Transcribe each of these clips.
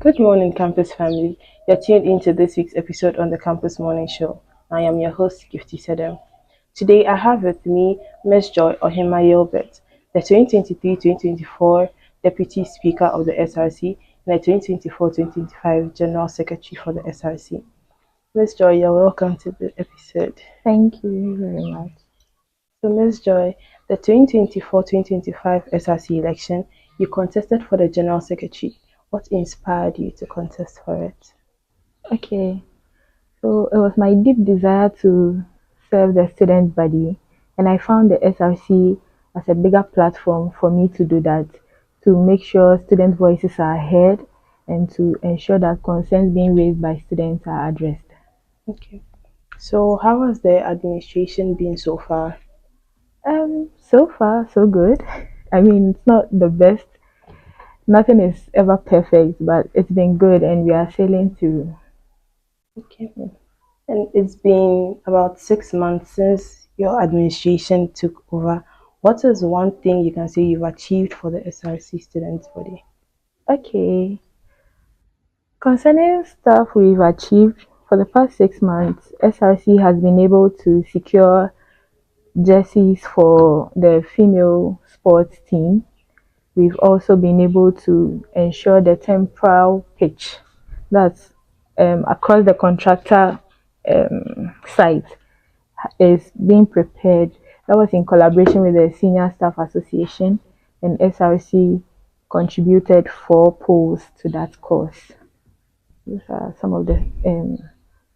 Good morning, campus family. You're tuned into this week's episode on the Campus Morning Show. I am your host, Gifty Sedem. Today, I have with me Ms. Joy Ohima Yilbert, the 2023-2024 Deputy Speaker of the SRC and the 2024-2025 General Secretary for the SRC. Ms. Joy, you're welcome to the episode. Thank you very much. So, Ms. Joy, the 2024-2025 SRC election, you contested for the General Secretary. What inspired you to contest for it? Okay, so it was my deep desire to serve the student body, and I found the SRC as a bigger platform for me to do that, to make sure student voices are heard and to ensure that concerns being raised by students are addressed. Okay. So, how has the administration been so far? So far, so good. I mean, it's not the best. Nothing is ever perfect, but it's been good, and we are sailing through. Okay. And it's been about 6 months since your administration took over. What is one thing you can say you've achieved for the SRC students body? Okay, concerning stuff we've achieved for the past 6 months, SRC has been able to secure jerseys for the female sports team. We've also been able to ensure the temporal pitch that's across the contractor site is being prepared. That was in collaboration with the Senior Staff Association, and SRC contributed 4 poles to that course. Those are some of the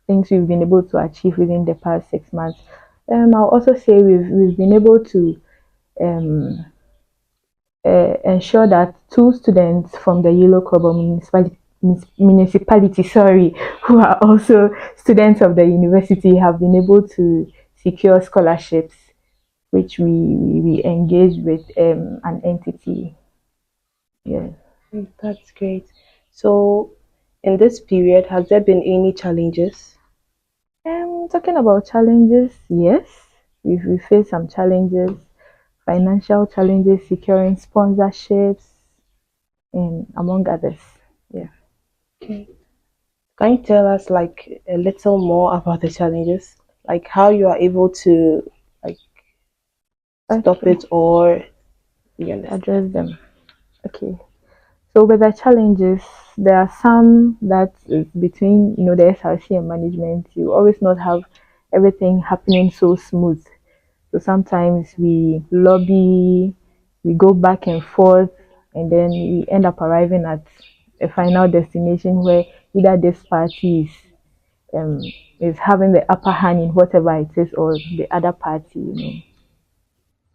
things we've been able to achieve within the past 6 months. I'll also say we've been able to um, ensure that 2 students from the Yellow Kobo municipality, sorry, who are also students of the university, have been able to secure scholarships, which we engaged with an entity. Yeah. That's great. So, in this period, has there been any challenges? Talking about challenges, yes, we faced some challenges, financial challenges, securing sponsorships, and among others. Yeah. Okay. Can you tell us like a little more about the challenges? Like how you are able to like stop Okay. it or you understand? Address them. Okay. So with the challenges, there are some that is between the SRC and management. You always not have everything happening so smooth. So sometimes we lobby, we go back and forth, and then we end up arriving at a final destination where either this party is having the upper hand in whatever it is, or the other party.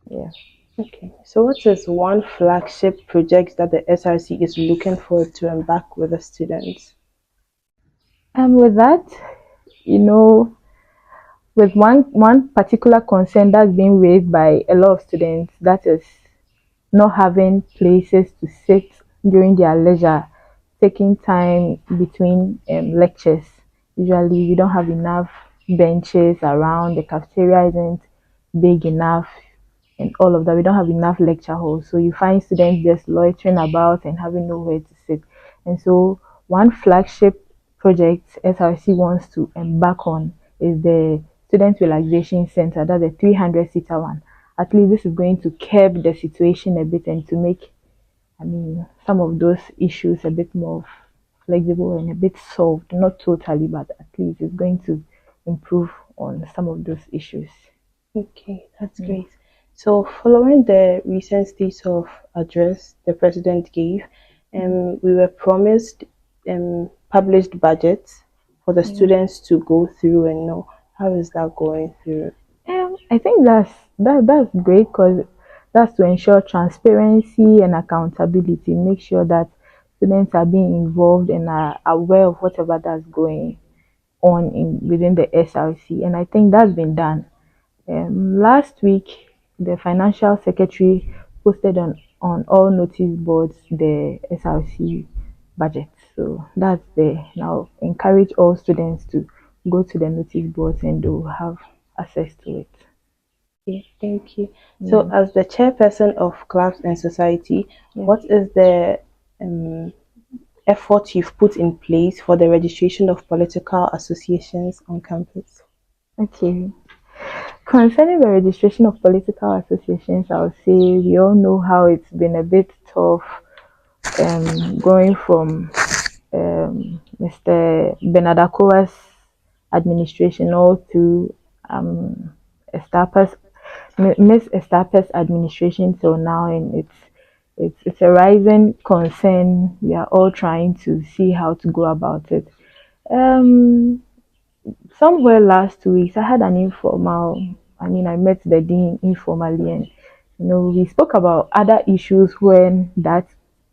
Yeah. Okay. So what is one flagship project that the SRC is looking forward to embark with the students? And with that, you know, with one particular concern that's being raised by a lot of students, that is not having places to sit during their leisure, taking time between lectures. Usually we don't have enough benches around, the cafeteria isn't big enough, and all of that. We don't have enough lecture halls, so you find students just loitering about and having nowhere to sit. And so one flagship project SRC wants to embark on is the Student Relaxation Center. That's a 300-seater one. At least this is going to curb the situation a bit and to make, some of those issues a bit more flexible and a bit solved. Not totally, but at least it's going to improve on some of those issues. Okay, that's great. So following the recent state of address the president gave, we were promised published budgets for the students to go through and know how is that going through. I think that's great because that's to ensure transparency and accountability. Make sure that students are being involved and are aware of whatever that's going on within the SRC, and I think that's been done. Last week, the financial secretary posted on all notice boards the SRC budget. So that's there. Now encourage all students to go to the notice boards and they'll have access to it. Okay, thank you. So as the chairperson of Clubs and Society, Yeah. what is the um, effort you've put in place for the registration of political associations on campus? Okay. Concerning the registration of political associations, I would say we all know how it's been a bit tough going from Mr. Benadakowa's administration all through Estapa's, Miss Estapa's administration till now, and it's a rising concern. We are all trying to see how to go about it. Um, Somewhere last 2 weeks, I had an informal. I mean, I met the dean informally, and we spoke about other issues when that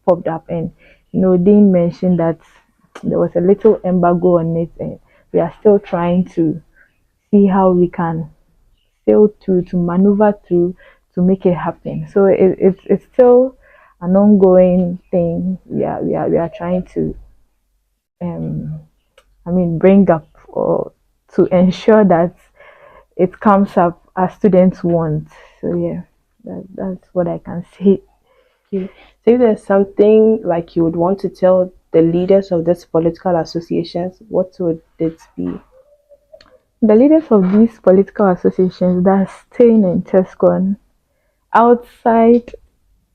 popped up, and dean mentioned that there was a little embargo on it, and we are still trying to see how we can sail through to maneuver through to make it happen. So it's still an ongoing thing. We are trying to um bring up or to ensure that it comes up as students want. So yeah, that's what I can say. Okay. So if there's something like you would want to tell the leaders of these political associations, what would it be? The leaders of these political associations that are staying in TESCON outside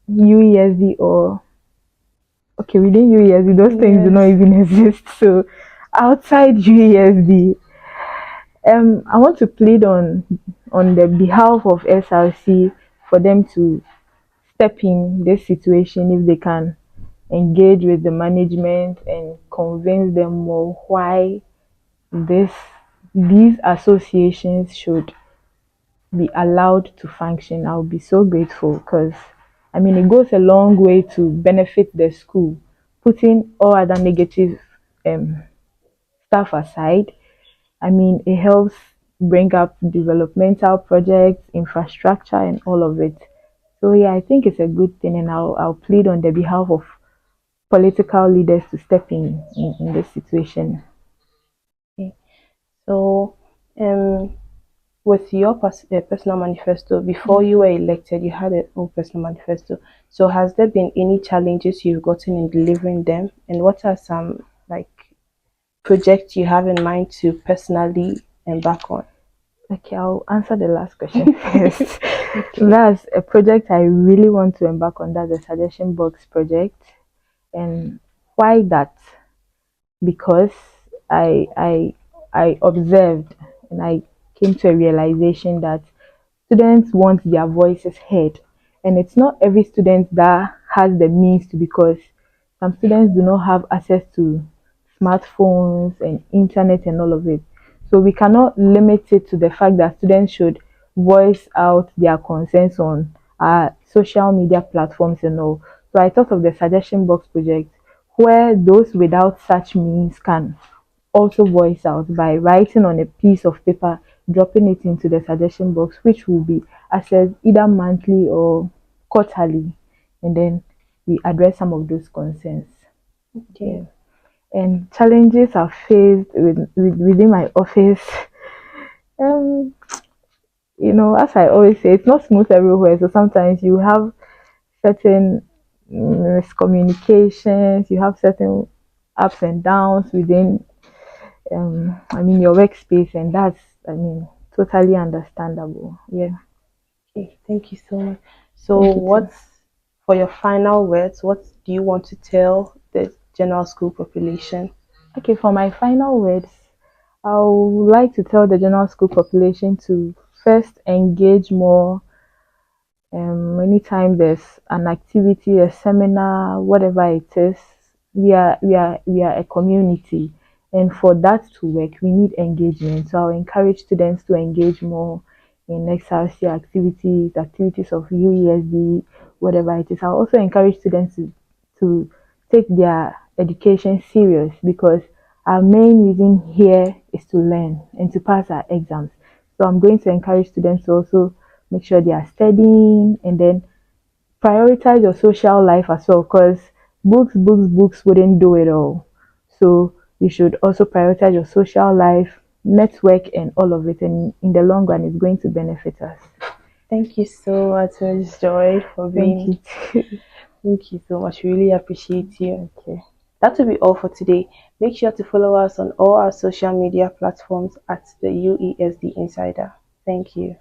UESD or okay within UESD, those things do not Yes. even exist. So outside UESD, I want to plead on the behalf of SRC for them to step in this situation if they can engage with the management and convince them more why this these associations should be allowed to function. I'll be so grateful because it goes a long way to benefit the school, putting all other negative um, stuff aside. It helps bring up developmental projects, infrastructure, and all of it. So yeah, I think it's a good thing, and I'll plead on the behalf of political leaders to step in this situation. Okay. So, um, with your personal manifesto, before you were elected, you had a own personal manifesto. So, has there been any challenges you've gotten in delivering them? And what are some like projects you have in mind to personally embark on? Okay, I'll answer the last question first. Okay. That's a project I really want to embark on. That's the suggestion box project. And why that? Because I I I observed and I came to a realization that students want their voices heard, and it's not every student that has the means to, because some students do not have access to smartphones and internet and all of it. So we cannot limit it to the fact that students should voice out their concerns on social media platforms and all. So I thought of the suggestion box project where those without such means can also voice out by writing on a piece of paper, dropping it into the suggestion box, which will be accessed either monthly or quarterly, and then we address some of those concerns. Okay. Yeah. And challenges are faced within my office. Um, as I always say, it's not smooth everywhere. So sometimes you have certain miscommunications, you have certain ups and downs within your workspace, and that's totally understandable. Yeah. Okay. Thank you so much. So, Thank you too. what's for your final words? What do you want to tell the general school population? Okay, for my final words, I would like to tell the general school population to first engage more. Anytime there's an activity, a seminar, whatever it is, we are a community, and for that to work, we need engagement. So I'll encourage students to engage more in SRC activities, activities of UESD, whatever it is. I'll also encourage students to take their education serious, because our main reason here is to learn and to pass our exams. So I'm going to encourage students to also make sure they are studying, and then prioritize your social life as well, because books wouldn't do it all. So you should also prioritize your social life, network, and all of it, and in the long run it's going to benefit us. Thank you so much, Ms. Joy, for Thank being. you too. Thank you so much. Really appreciate you. Okay. That will be all for today. Make sure to follow us on all our social media platforms at the UESD Insider. Thank you.